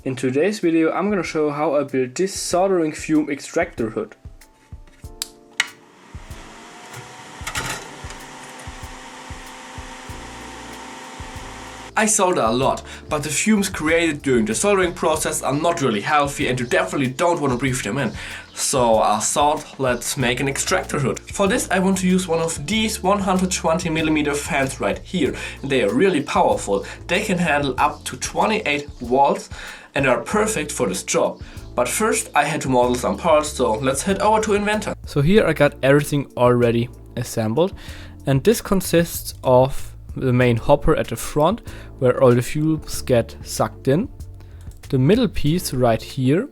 In today's video I'm gonna show how I built this soldering fume extractor hood. I solder a lot, but the fumes created during the soldering process are not really healthy and you definitely don't want to breathe them in. So I thought, let's make an extractor hood. For this I want to use one of these 120mm fans right here. And they are really powerful. They can handle up to 28 volts and are perfect for this job. But first I had to model some parts, so let's head over to Inventor. So here I got everything already assembled, and this consists of the main hopper at the front where all the fumes get sucked in, the middle piece right here,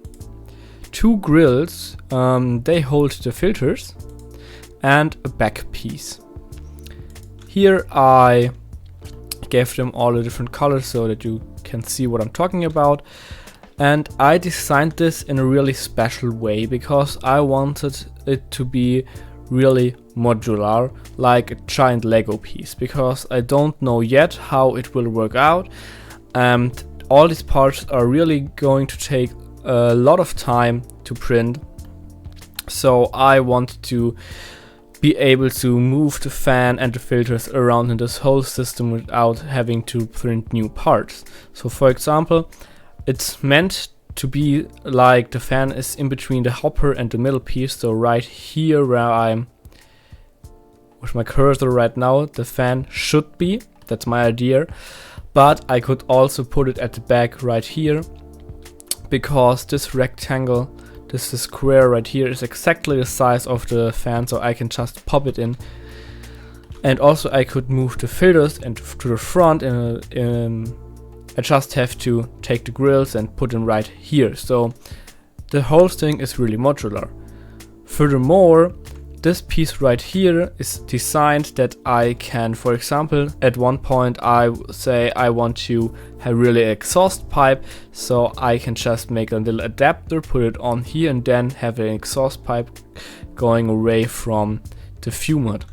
two grills, they hold the filters, and a back piece. Here I gave them all the different colors so that you can see what I'm talking about, and I designed this in a really special way because I wanted it to be really modular, like a giant Lego piece, because I don't know yet how it will work out, and all these parts are really going to take a lot of time to print. So I want to be able to move the fan and the filters around in this whole system without having to print new parts. So for example, it's meant to be like the fan is in between the hopper and the middle piece. So right here where I'm with my cursor right now, the fan should be. That's my idea. But I could also put it at the back right here, because this rectangle, this square right here, is exactly the size of the fan, so I can just pop it in. And also I could move the filters and to the front, I just have to take the grills and put them right here. So the whole thing is really modular. Furthermore, this piece right here is designed that I can, for example, at one point I say I want to have really exhaust pipe, so I can just make a little adapter, put it on here, and then have an exhaust pipe going away from the fume hood.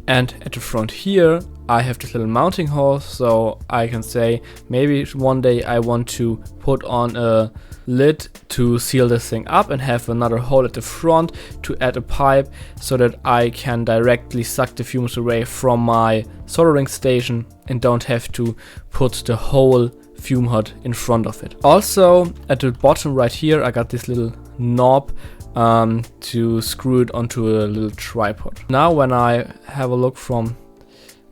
And at the front here I have this little mounting hole, so I can say maybe one day I want to put on a lid to seal this thing up and have another hole at the front to add a pipe so that I can directly suck the fumes away from my soldering station and don't have to put the whole fume hood in front of it. Also at the bottom right here I got this little knob to screw it onto a little tripod. Now when I have a look from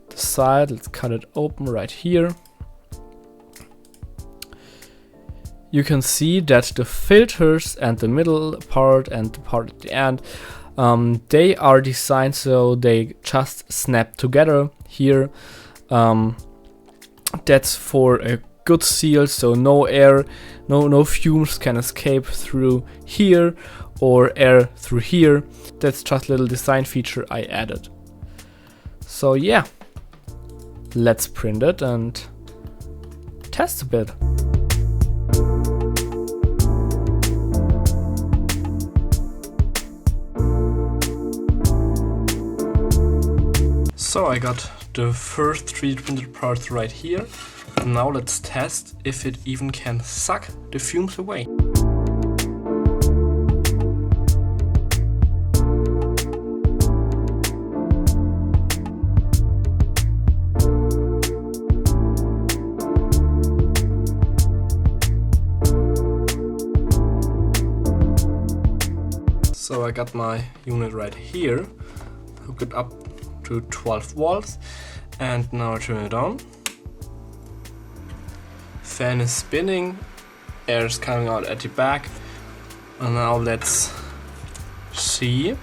the side, let's cut it open right here. You can see that the filters and the middle part and the part at the end, they are designed so they just snap together here. That's for a good seal, so no air, no fumes can escape through here or air through here. That's just a little design feature I added. So yeah, let's print it and test a bit. So I got the first 3D printed parts right here. Now let's test if it even can suck the fumes away. So I got my unit right here, hook it up to 12 volts, and now I turn it on. Fan is spinning, air is coming out at the back, and now let's see.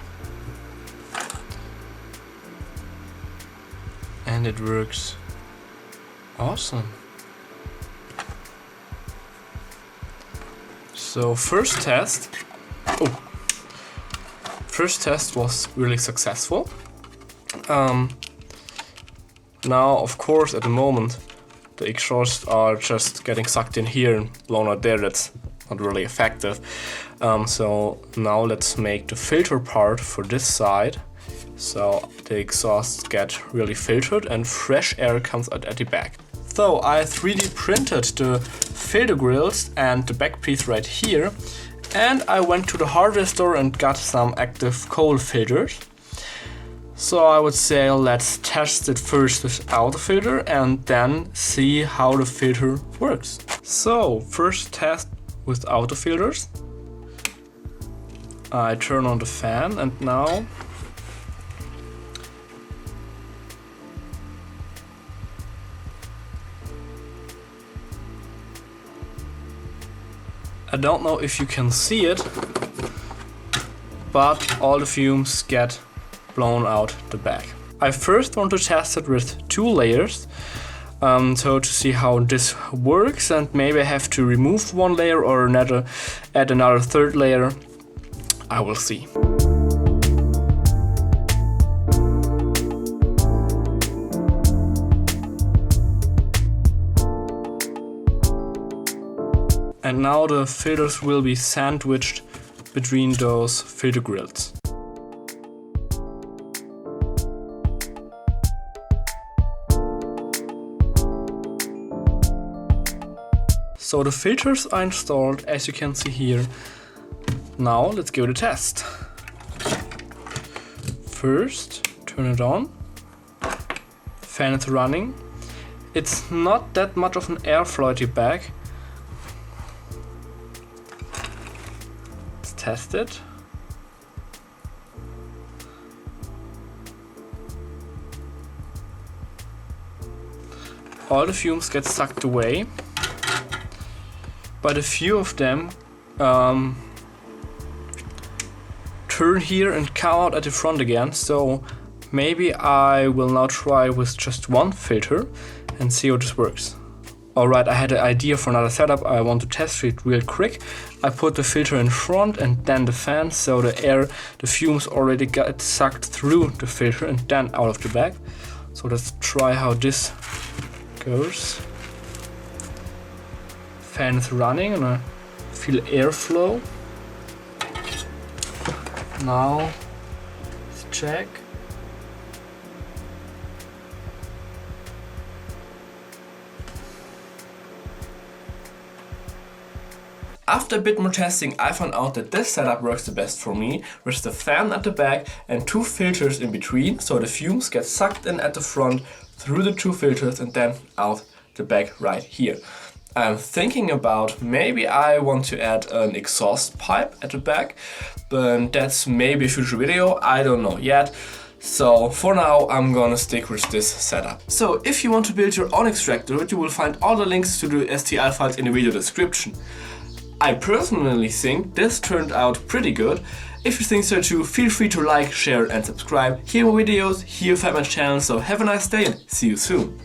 And it works awesome. So first test was really successful. Now of course at the moment the exhausts are just getting sucked in here and blown out there. That's not really effective. So now let's make the filter part for this side. So the exhausts get really filtered and fresh air comes out at the back. So I 3D printed the filter grills and the back piece right here, and I went to the hardware store and got some active coal filters. So I would say let's test it first without the filter and then see how the filter works. So first test without the filters. I turn on the fan and now I don't know if you can see it, but all the fumes get blown out the back. I first want to test it with 2 layers, so to see how this works, and maybe I have to remove 1 layer or add another 3rd layer. I will see. And now the filters will be sandwiched between those filter grills. So the filters are installed, as you can see here. Now let's give it a test. First, turn it on. Fan is running. It's not that much of an airflow at the back. Let's test it. All the fumes get sucked away, but a few of them turn here and come out at the front again, so maybe I will now try with just 1 filter and see how this works. Alright, I had an idea for another setup. I want to test it real quick. I put the filter in front and then the fan, so the fumes already got sucked through the filter and then out of the back. So let's try how this goes. Fan is running and I feel airflow. Now let's check. After a bit more testing, I found out that this setup works the best for me, with the fan at the back and 2 filters in between, so the fumes get sucked in at the front through the 2 filters and then out the back right here. I'm thinking about maybe I want to add an exhaust pipe at the back, but that's maybe a future video, I don't know yet. So for now I'm gonna stick with this setup. So if you want to build your own extractor, you will find all the links to the STL files in the video description. I personally think this turned out pretty good. If you think so too, feel free to like, share and subscribe. Here are more videos, here find my channel, so have a nice day and see you soon.